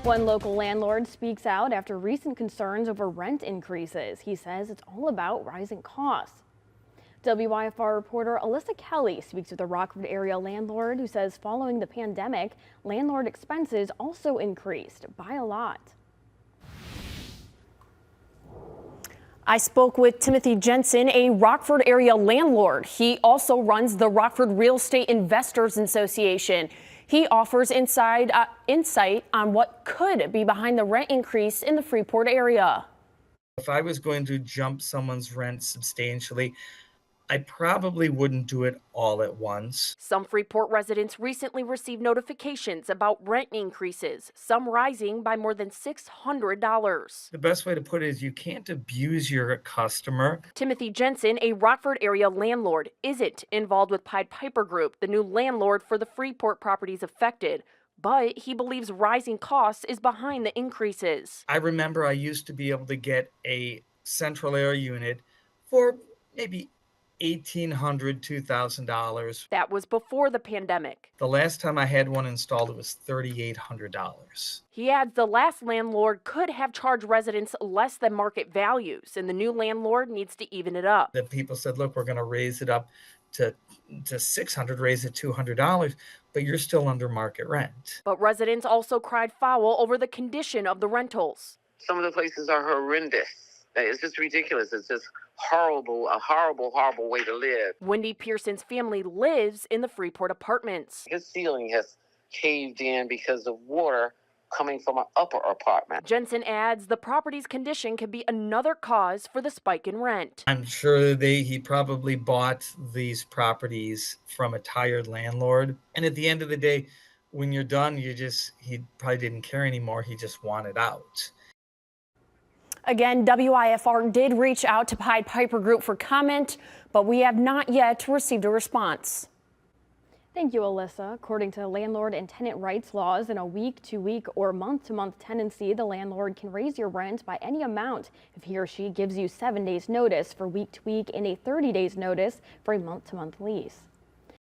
One local landlord speaks out after recent concerns over rent increases. He says it's all about rising costs. WIFR reporter Alyssa Kelly speaks with a Rockford area landlord who says following the pandemic, landlord expenses also increased by a lot. I spoke with Timothy Jensen, a Rockford area landlord. He also runs the Rockford Real Estate Investors Association. He offers insight on what could be behind the rent increase in the Freeport area. If I was going to jump someone's rent substantially, I probably wouldn't do it all at once. Some Freeport residents recently received notifications about rent increases, some rising by more than $600. The best way to put it is you can't abuse your customer. Timothy Jensen, a Rockford area landlord, isn't involved with Pied Piper Group, the new landlord for the Freeport properties affected. But he believes rising costs is behind the increases. I remember I used to be able to get a central air unit for maybe $1,800, $2,000. That was before the pandemic. The last time I had one installed, it was $3,800. He adds the last landlord could have charged residents less than market values, and the new landlord needs to even it up. The people said, look, we're going to raise it up to $600, raise it $200, but you're still under market rent. But residents also cried foul over the condition of the rentals. Some of the places are horrendous. It's just ridiculous. It's just horrible, a horrible, horrible way to live. Wendy Pearson's family lives in the Freeport apartments. His ceiling has caved in because of water coming from an upper apartment. Jensen adds the property's condition could be another cause for the spike in rent. I'm sure he probably bought these properties from a tired landlord. And at the end of the day, when you're done, he probably didn't care anymore. He just wanted out. Again, WIFR did reach out to Pied Piper Group for comment, but we have not yet received a response. Thank you, Alyssa. According to landlord and tenant rights laws, in a week-to-week or month-to-month tenancy, the landlord can raise your rent by any amount if he or she gives you 7 days notice for week-to-week and a 30 days notice for a month-to-month lease.